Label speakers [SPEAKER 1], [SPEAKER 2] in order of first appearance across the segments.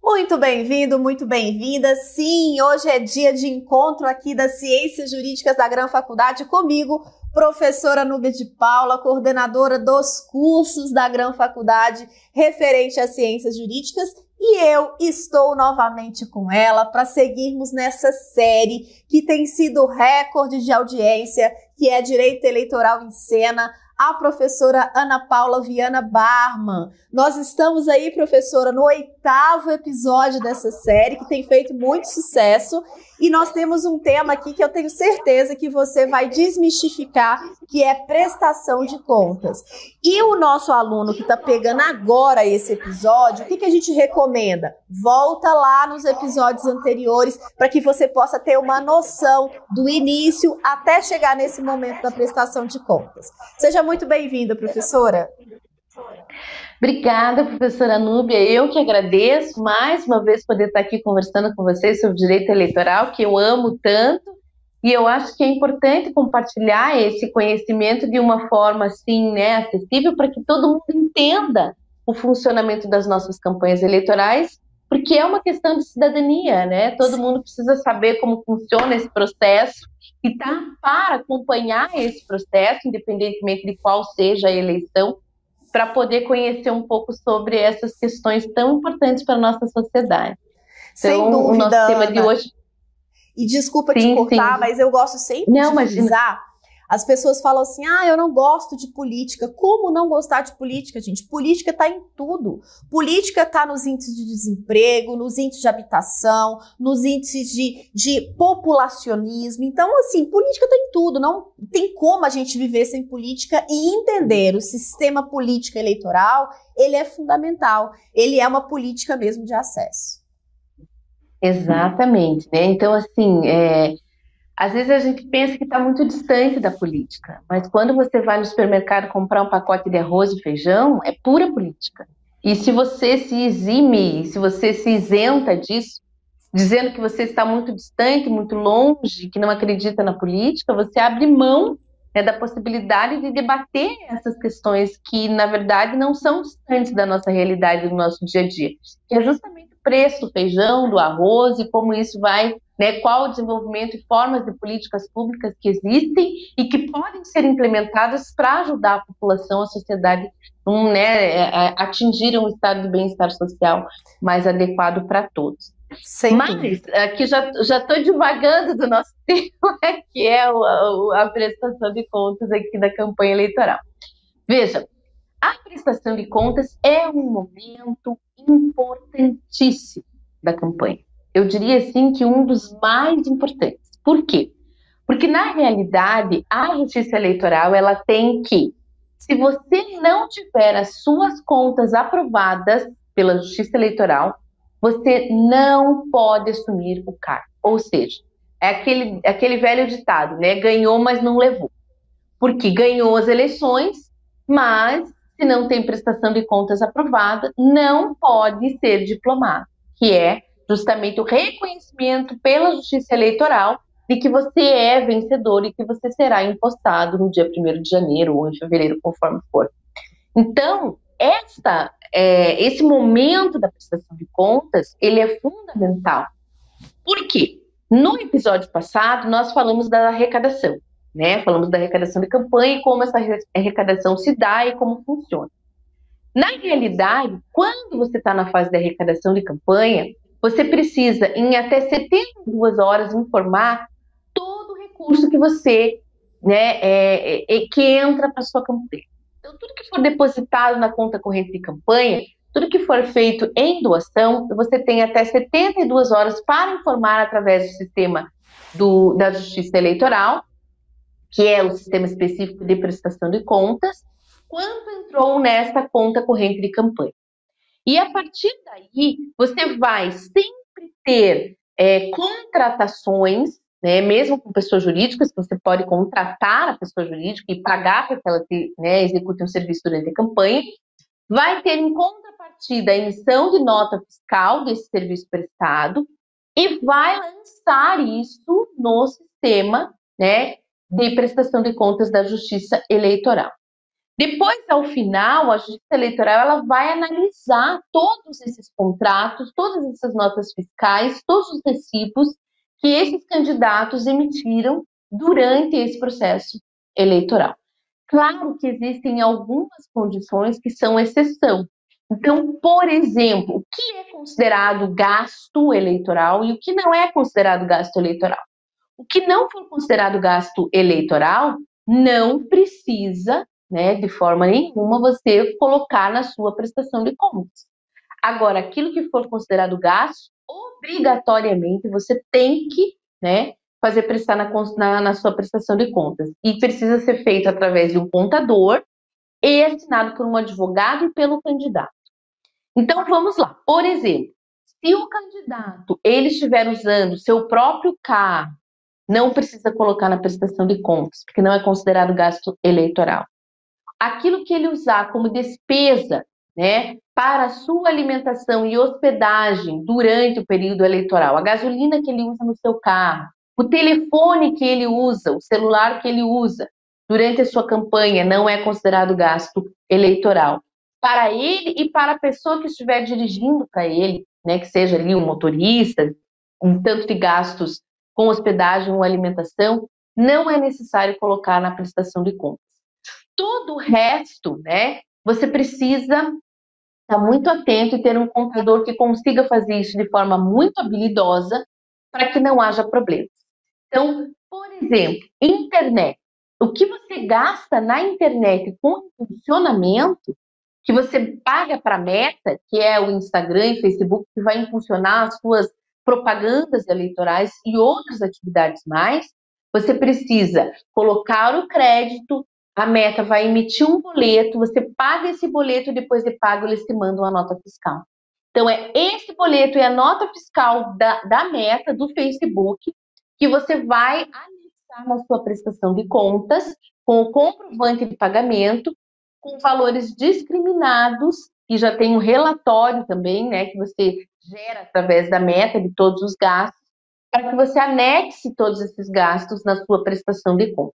[SPEAKER 1] Muito bem-vindo, muito bem-vinda. Sim, hoje é dia de encontro aqui das Ciências Jurídicas da Gran Faculdade comigo, professora Núbia de Paula, coordenadora dos cursos da Gran Faculdade referente às Ciências Jurídicas, e eu estou novamente com ela para seguirmos nessa série que tem sido recorde de audiência, que é Direito Eleitoral em Cena, a professora Ana Paula Viana Barman. Nós estamos aí, professora, no 8º episódio dessa série, que tem feito muito sucesso, e nós temos um tema aqui que eu tenho certeza que você vai desmistificar, que é prestação de contas. E o nosso aluno que está pegando agora esse episódio, o que a gente recomenda? Volta lá nos episódios anteriores para que você possa ter uma noção do início até chegar nesse momento da prestação de contas. Seja muito bem-vinda, professora.
[SPEAKER 2] Obrigada, professora Núbia. Eu que agradeço mais uma vez poder estar aqui conversando com vocês sobre direito eleitoral, que eu amo tanto, e eu acho que é importante compartilhar esse conhecimento de uma forma assim, acessível, para que todo mundo entenda o funcionamento das nossas campanhas eleitorais, porque é uma questão de cidadania, né? Todo mundo precisa saber como funciona esse processo e tá para acompanhar esse processo, independentemente de qual seja a eleição, para poder conhecer um pouco sobre essas questões tão importantes para a nossa sociedade.
[SPEAKER 1] Sem dúvida,
[SPEAKER 2] o nosso tema de hoje...
[SPEAKER 1] E desculpa te cortar, mas eu gosto sempre de frisar. As pessoas falam assim, eu não gosto de política. Como não gostar de política, gente? Política está em tudo. Política está nos índices de desemprego, nos índices de habitação, nos índices de populacionismo. Então, assim, política está em tudo. Não tem como a gente viver sem política e entender o sistema político eleitoral, ele é fundamental. Ele é uma política mesmo de acesso.
[SPEAKER 2] Exatamente, né? Então, assim, às vezes a gente pensa que está muito distante da política, mas quando você vai no supermercado comprar um pacote de arroz e feijão, é pura política. E se você se exime, se você se isenta disso, dizendo que você está muito distante, muito longe, que não acredita na política, você abre mão, da possibilidade de debater essas questões que, na verdade, não são distantes da nossa realidade, do nosso dia a dia. Que é justamente o preço do feijão, do arroz e como isso vai... qual o desenvolvimento e formas de políticas públicas que existem e que podem ser implementadas para ajudar a população, a sociedade, a atingir um estado de bem-estar social mais adequado para todos. Mas aqui já estou divagando do nosso tema, que é a prestação de contas aqui da campanha eleitoral. Veja, a prestação de contas é um momento importantíssimo da campanha. Eu diria assim que um dos mais importantes. Por quê? Porque na realidade a Justiça Eleitoral ela tem que, se você não tiver as suas contas aprovadas pela Justiça Eleitoral, você não pode assumir o cargo. Ou seja, é aquele velho ditado, ganhou, mas não levou. Porque ganhou as eleições, mas se não tem prestação de contas aprovada, não pode ser diplomado, que é justamente o reconhecimento pela Justiça Eleitoral de que você é vencedor e que você será impostado no dia 1º de janeiro ou em fevereiro, conforme for. Então, esse momento da prestação de contas, ele é fundamental. Por quê? No episódio passado, nós falamos da arrecadação, Falamos da arrecadação de campanha e como essa arrecadação se dá e como funciona. Na realidade, quando você está na fase de arrecadação de campanha, você precisa, em até 72 horas, informar todo o recurso que você, que entra para a sua campanha. Então, tudo que for depositado na conta corrente de campanha, tudo que for feito em doação, você tem até 72 horas para informar através do sistema da Justiça Eleitoral, que é o sistema específico de prestação de contas, quanto entrou nessa conta corrente de campanha. E a partir daí, você vai sempre ter contratações, mesmo com pessoas jurídicas, que você pode contratar a pessoa jurídica e pagar para que ela execute um serviço durante a campanha, vai ter em contrapartida a emissão de nota fiscal desse serviço prestado e vai lançar isso no sistema de prestação de contas da Justiça Eleitoral. Depois, ao final, a Justiça Eleitoral ela vai analisar todos esses contratos, todas essas notas fiscais, todos os recibos que esses candidatos emitiram durante esse processo eleitoral. Claro que existem algumas condições que são exceção. Então, por exemplo, o que é considerado gasto eleitoral e o que não é considerado gasto eleitoral? O que não for considerado gasto eleitoral não precisa, né, de forma nenhuma, você colocar na sua prestação de contas. Agora, aquilo que for considerado gasto, obrigatoriamente você tem que, né, fazer prestar na sua prestação de contas. E precisa ser feito através de um contador e assinado por um advogado e pelo candidato. Então, vamos lá. Por exemplo, se o candidato ele estiver usando seu próprio carro, não precisa colocar na prestação de contas, porque não é considerado gasto eleitoral. Aquilo que ele usar como despesa, né, para a sua alimentação e hospedagem durante o período eleitoral, a gasolina que ele usa no seu carro, o telefone que ele usa, o celular que ele usa durante a sua campanha, não é considerado gasto eleitoral. Para ele e para a pessoa que estiver dirigindo para ele, né, que seja ali um motorista, um tanto de gastos com hospedagem ou alimentação, não é necessário colocar na prestação de contas. Todo o resto, né, você precisa estar muito atento e ter um contador que consiga fazer isso de forma muito habilidosa para que não haja problemas. Então, por exemplo, internet. O que você gasta na internet com funcionamento, que você paga para a Meta, que é o Instagram e Facebook, que vai impulsionar as suas propagandas eleitorais e outras atividades mais, você precisa colocar o crédito, a Meta vai emitir um boleto, você paga esse boleto e depois de pago eles te mandam a nota fiscal. Então é esse boleto e a nota fiscal da Meta, do Facebook, que você vai anexar na sua prestação de contas com o comprovante de pagamento, com valores discriminados, e já tem um relatório também, né, que você gera através da Meta de todos os gastos, para que você anexe todos esses gastos na sua prestação de contas.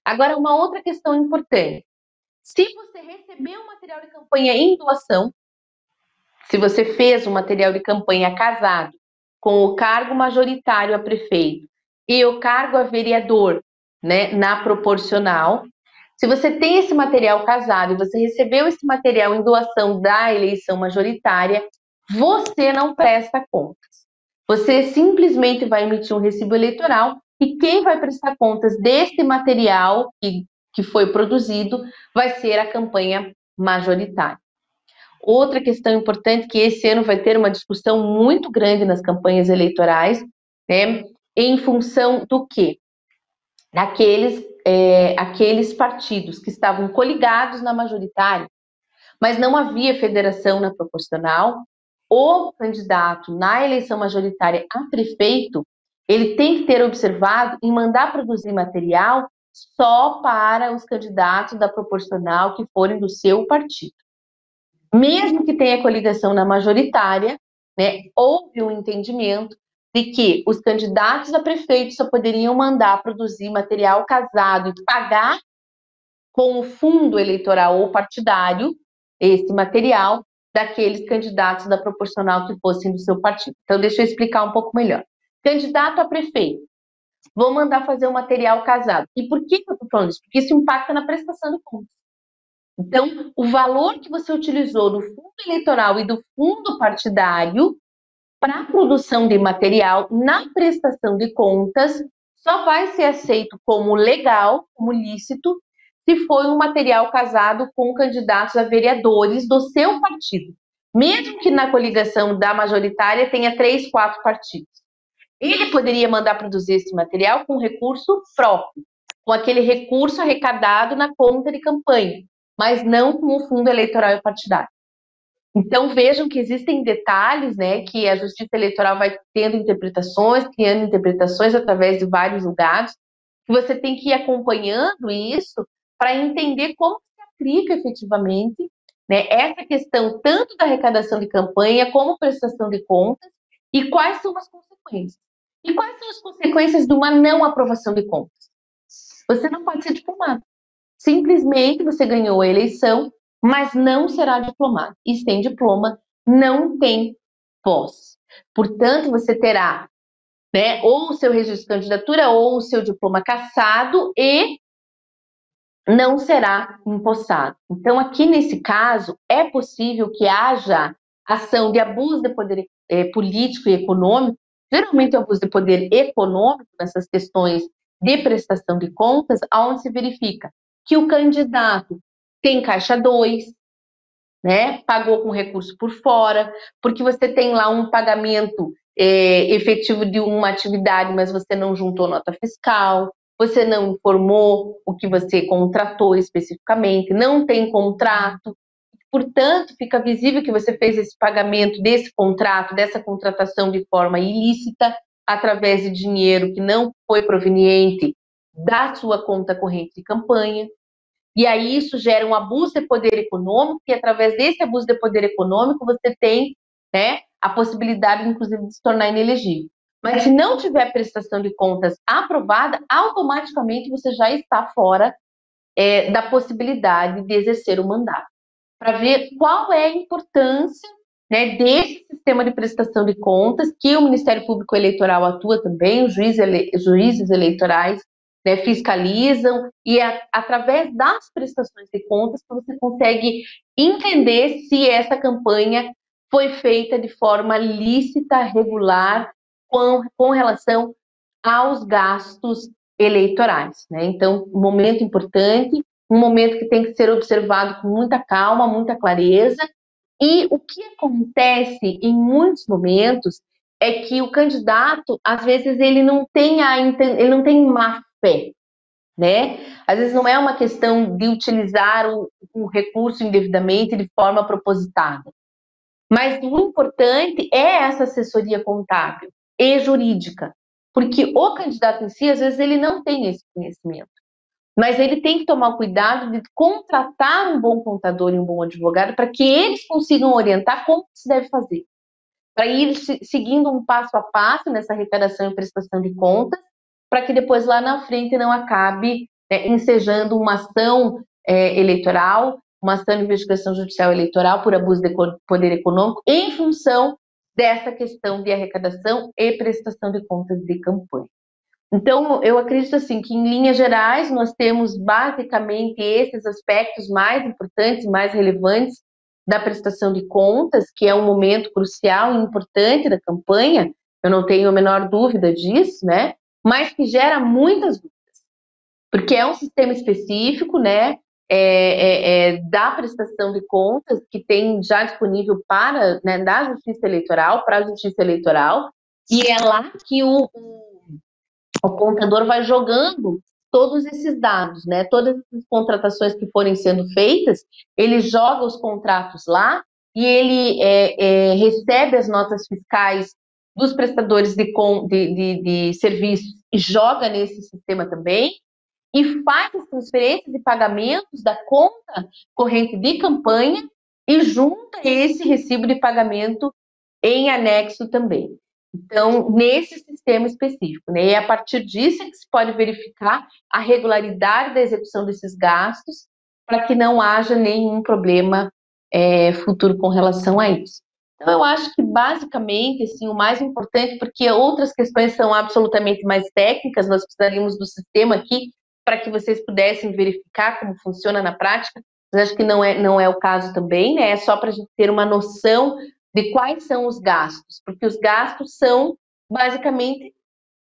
[SPEAKER 2] Agora, uma outra questão importante. Se você recebeu um material de campanha em doação, se você fez um material de campanha casado com o cargo majoritário a prefeito e o cargo a vereador, né, na proporcional, se você tem esse material casado e você recebeu esse material em doação da eleição majoritária, você não presta contas. Você simplesmente vai emitir um recibo eleitoral e quem vai prestar contas desse material que foi produzido vai ser a campanha majoritária. Outra questão importante que esse ano vai ter uma discussão muito grande nas campanhas eleitorais, né, em função do quê? Aqueles partidos que estavam coligados na majoritária, mas não havia federação na proporcional, o candidato na eleição majoritária a prefeito, ele tem que ter observado em mandar produzir material só para os candidatos da proporcional que forem do seu partido. Mesmo que tenha coligação na majoritária, né, houve um entendimento de que os candidatos a prefeito só poderiam mandar produzir material casado e pagar com o fundo eleitoral ou partidário esse material daqueles candidatos da proporcional que fossem do seu partido. Então, deixa eu explicar um pouco melhor. Candidato a prefeito, vou mandar fazer um material casado. E por que eu estou falando isso? Porque isso impacta na prestação de contas. Então, o valor que você utilizou do fundo eleitoral e do fundo partidário para a produção de material na prestação de contas só vai ser aceito como legal, como lícito, se for um material casado com candidatos a vereadores do seu partido. Mesmo que na coligação da majoritária tenha 3, 4 partidos. Ele poderia mandar produzir esse material com recurso próprio, com aquele recurso arrecadado na conta de campanha, mas não com o fundo eleitoral e partidário. Então vejam que existem detalhes, né, que a Justiça Eleitoral vai tendo interpretações, criando interpretações através de vários julgados, que você tem que ir acompanhando isso para entender como se aplica efetivamente, né, essa questão tanto da arrecadação de campanha como prestação de contas e quais são as consequências. E quais são as consequências de uma não aprovação de contas? Você não pode ser diplomato. Simplesmente você ganhou a eleição, mas não será diplomado. E sem diploma não tem voz. Portanto, você terá, né, ou o seu registro de candidatura ou o seu diploma cassado e não será empossado. Então, aqui nesse caso, é possível que haja ação de abuso de poder político e econômico, geralmente o abuso de poder econômico, nessas questões de prestação de contas, onde se verifica que o candidato tem caixa 2, né, pagou com recurso por fora, porque você tem lá um pagamento efetivo de uma atividade, mas você não juntou nota fiscal, você não informou o que você contratou especificamente, não tem contrato, portanto, fica visível que você fez esse pagamento desse contrato, dessa contratação de forma ilícita, através de dinheiro que não foi proveniente da sua conta corrente de campanha. E aí isso gera um abuso de poder econômico, e através desse abuso de poder econômico você tem, né, a possibilidade, inclusive, de se tornar inelegível. Mas se não tiver prestação de contas aprovada, automaticamente você já está fora da possibilidade de exercer o mandato. Para ver qual é a importância, né, desse sistema de prestação de contas, que o Ministério Público Eleitoral atua também, os juízes eleitorais, né, fiscalizam, e através das prestações de contas você consegue entender se essa campanha foi feita de forma lícita, regular, com relação aos gastos eleitorais, né? Então, um momento importante, um momento que tem que ser observado com muita calma, muita clareza. E o que acontece em muitos momentos é que o candidato, às vezes, ele não tem má fé, né? Às vezes não é uma questão de utilizar o recurso indevidamente de forma propositada. Mas o importante é essa assessoria contábil e jurídica, porque o candidato em si, às vezes, ele não tem esse conhecimento. Mas ele tem que tomar cuidado de contratar um bom contador e um bom advogado para que eles consigam orientar como se deve fazer. Para ir seguindo um passo a passo nessa arrecadação e prestação de contas, para que depois lá na frente não acabe ensejando uma ação eleitoral, uma ação de investigação judicial eleitoral por abuso de poder econômico em função dessa questão de arrecadação e prestação de contas de campanha. Então, eu acredito assim que, em linhas gerais, nós temos basicamente esses aspectos mais importantes, mais relevantes da prestação de contas, que é um momento crucial e importante da campanha, eu não tenho a menor dúvida disso, né? Mas que gera muitas dúvidas, porque é um sistema específico, né? Da prestação de contas que tem já disponível para, né, da Justiça Eleitoral, para a Justiça Eleitoral, e é lá que o contador vai jogando todos esses dados, né? Todas as contratações que forem sendo feitas, ele joga os contratos lá e ele recebe as notas fiscais dos prestadores de serviços e joga nesse sistema também e faz as transferências e pagamentos da conta corrente de campanha e junta esse recibo de pagamento em anexo também. Então, nesse sistema específico, né? E a partir disso é que se pode verificar a regularidade da execução desses gastos para que não haja nenhum problema futuro com relação a isso. Então, eu acho que basicamente, assim, o mais importante, porque outras questões são absolutamente mais técnicas, nós precisaríamos do sistema aqui para que vocês pudessem verificar como funciona na prática, mas acho que não é o caso também, né? É só para a gente ter uma noção de quais são os gastos, porque os gastos são basicamente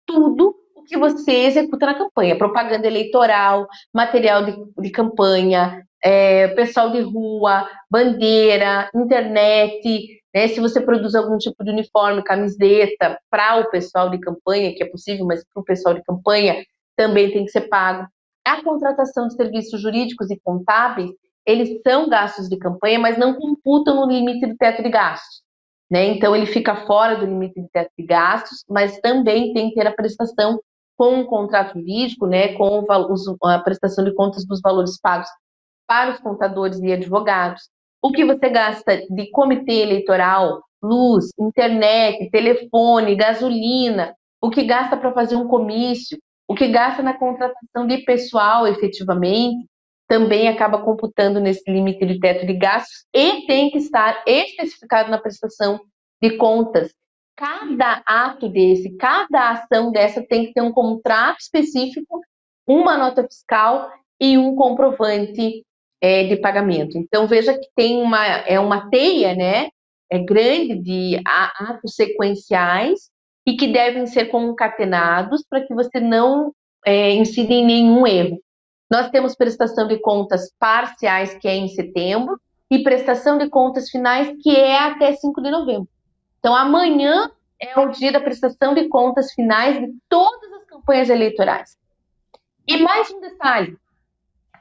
[SPEAKER 2] tudo o que você executa na campanha, propaganda eleitoral, material de campanha, pessoal de rua, bandeira, internet, né, se você produz algum tipo de uniforme, camiseta para o pessoal de campanha, que é possível, mas para o pessoal de campanha também tem que ser pago. A contratação de serviços jurídicos e contábeis, eles são gastos de campanha, mas não computam no limite do teto de gastos, né? Então, ele fica fora do limite de teto de gastos, mas também tem que ter a prestação com o contrato jurídico, né? Com a prestação de contas dos valores pagos para os contadores e advogados. O que você gasta de comitê eleitoral, luz, internet, telefone, gasolina, o que gasta para fazer um comício, o que gasta na contratação de pessoal efetivamente, também acaba computando nesse limite de teto de gastos e tem que estar especificado na prestação de contas. Cada ato desse, cada ação dessa tem que ter um contrato específico, uma nota fiscal e um comprovante de pagamento. Então, veja que tem uma teia, né, grande de atos sequenciais e que devem ser concatenados para que você não incida em nenhum erro. Nós temos prestação de contas parciais, que é em setembro, e prestação de contas finais, que é até 5 de novembro. Então, amanhã é o dia da prestação de contas finais de todas as campanhas eleitorais. E mais um detalhe,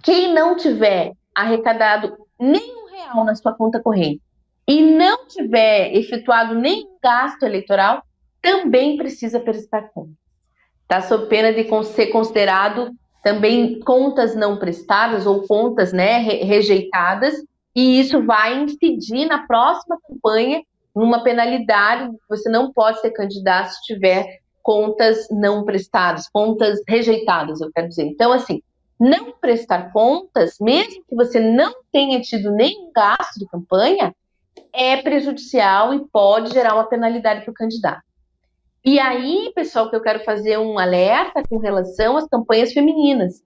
[SPEAKER 2] quem não tiver arrecadado nenhum real na sua conta corrente e não tiver efetuado nenhum gasto eleitoral, também precisa prestar conta. Está sob pena de ser considerado também contas não prestadas ou contas, né, rejeitadas, e isso vai incidir na próxima campanha numa penalidade. Você não pode ser candidato se tiver contas não prestadas, contas rejeitadas, eu quero dizer. Então, assim, não prestar contas, mesmo que você não tenha tido nenhum gasto de campanha, é prejudicial e pode gerar uma penalidade para o candidato. E aí, pessoal, que eu quero fazer um alerta com relação às campanhas femininas,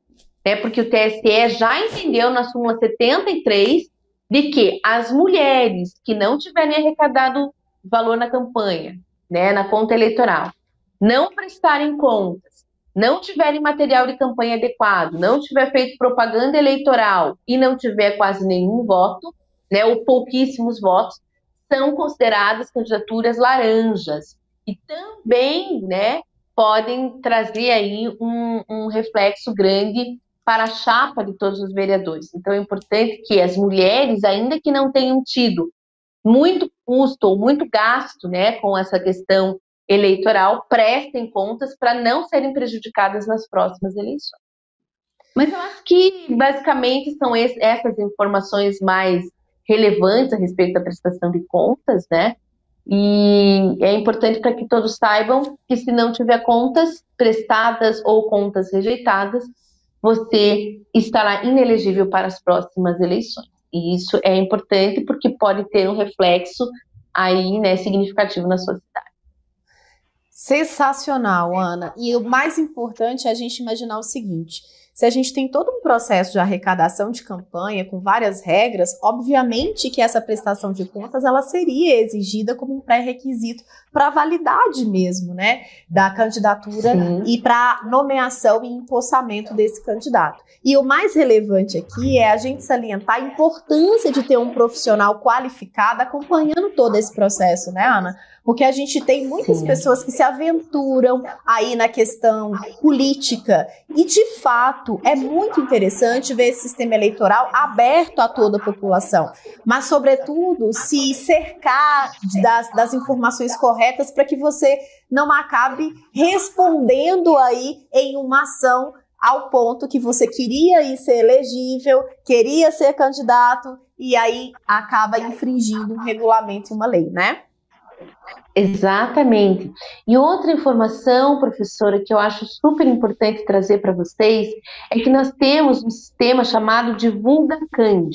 [SPEAKER 2] né? Porque o TSE já entendeu na súmula 73 de que as mulheres que não tiverem arrecadado valor na campanha, né, na conta eleitoral, não prestarem contas, não tiverem material de campanha adequado, não tiver feito propaganda eleitoral e não tiver quase nenhum voto, né, ou pouquíssimos votos, são consideradas candidaturas laranjas. E também, né, podem trazer aí um reflexo grande para a chapa de todos os vereadores. Então, é importante que as mulheres, ainda que não tenham tido muito custo ou muito gasto, né, com essa questão eleitoral, prestem contas para não serem prejudicadas nas próximas eleições. Mas eu acho que, basicamente, são essas informações mais relevantes a respeito da prestação de contas, né? E é importante para que todos saibam que, se não tiver contas prestadas ou contas rejeitadas, você estará inelegível para as próximas eleições. E isso é importante porque pode ter um reflexo aí, né, significativo na sua cidade.
[SPEAKER 1] Sensacional, Ana. E o mais importante é a gente imaginar o seguinte: se a gente tem todo um processo de arrecadação de campanha com várias regras, obviamente que essa prestação de contas ela seria exigida como um pré-requisito para a validade mesmo, né, da candidatura. Sim. E para nomeação e empossamento desse candidato. E o mais relevante aqui é a gente salientar a importância de ter um profissional qualificado acompanhando todo esse processo, né, Ana? Porque a gente tem muitas pessoas que se aventuram aí na questão política e, de fato, é muito interessante ver esse sistema eleitoral aberto a toda a população, mas, sobretudo, se cercar das informações corretas para que você não acabe respondendo aí em uma ação ao ponto que você queria ir ser elegível, queria ser candidato e aí acaba infringindo um regulamento e uma lei, né?
[SPEAKER 2] Exatamente. E outra informação, professora, que eu acho super importante trazer para vocês, é que nós temos um sistema chamado Divulga Cand.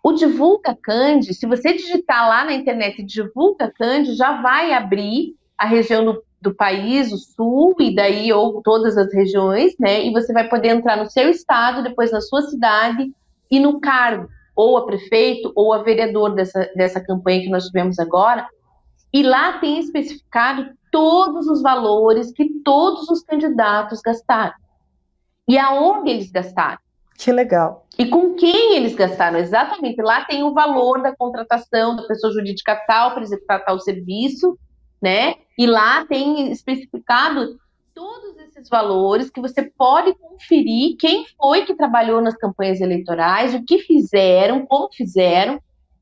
[SPEAKER 2] O Divulga Cand, se você digitar lá na internet Divulga Cand, já vai abrir a região do país, o sul, e daí ou todas as regiões, né? E você vai poder entrar no seu estado, depois na sua cidade e no cargo, ou a prefeito ou a vereador dessa campanha que nós tivemos agora. E lá tem especificado todos os valores que todos os candidatos gastaram. E aonde eles gastaram.
[SPEAKER 1] Que legal.
[SPEAKER 2] E com quem eles gastaram, exatamente. Lá tem o valor da contratação da pessoa jurídica tal para executar tal serviço, né? E lá tem especificado todos esses valores que você pode conferir quem foi que trabalhou nas campanhas eleitorais, o que fizeram, como fizeram.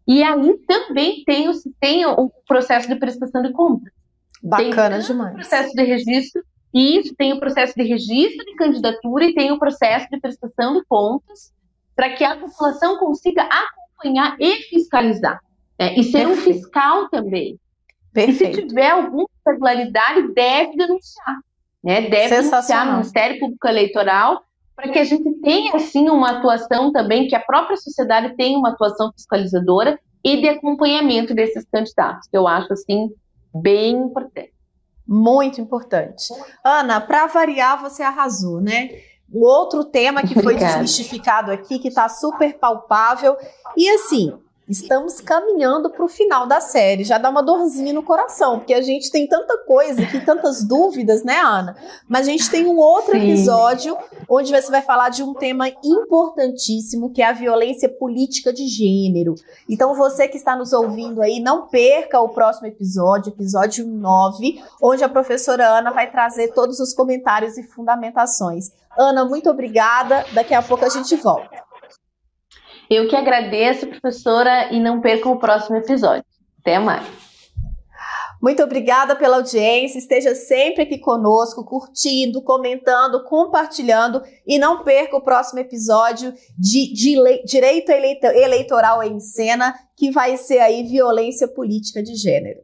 [SPEAKER 2] E aí também tem o processo de prestação de contas.
[SPEAKER 1] Bacana demais.
[SPEAKER 2] O processo de registro, e isso tem o processo de registro de candidatura e tem o processo de prestação de contas para que a população consiga acompanhar e fiscalizar. Né? E ser um fiscal também. Perfeito. E se tiver alguma irregularidade, deve denunciar. Né? Deve denunciar no Ministério Público Eleitoral para que a gente tenha, assim, uma atuação também, que a própria sociedade tenha uma atuação fiscalizadora e de acompanhamento desses candidatos, que eu acho, assim, bem importante.
[SPEAKER 1] Muito importante. Ana, para variar, você arrasou, né? O outro tema que foi desmistificado aqui, que está super palpável, e assim, estamos caminhando para o final da série, já dá uma dorzinha no coração, porque a gente tem tanta coisa aqui, tantas dúvidas, né, Ana? Mas a gente tem um outro episódio onde você vai falar de um tema importantíssimo, que é a violência política de gênero. Então você que está nos ouvindo aí, não perca o próximo episódio, episódio 9, onde a professora Ana vai trazer todos os comentários e fundamentações. Ana, muito obrigada, daqui a pouco a gente volta.
[SPEAKER 2] Eu que agradeço, professora, e não percam o próximo episódio. Até mais.
[SPEAKER 1] Muito obrigada pela audiência, esteja sempre aqui conosco, curtindo, comentando, compartilhando, e não perca o próximo episódio de Direito Eleitoral em Cena, que vai ser aí violência política de gênero.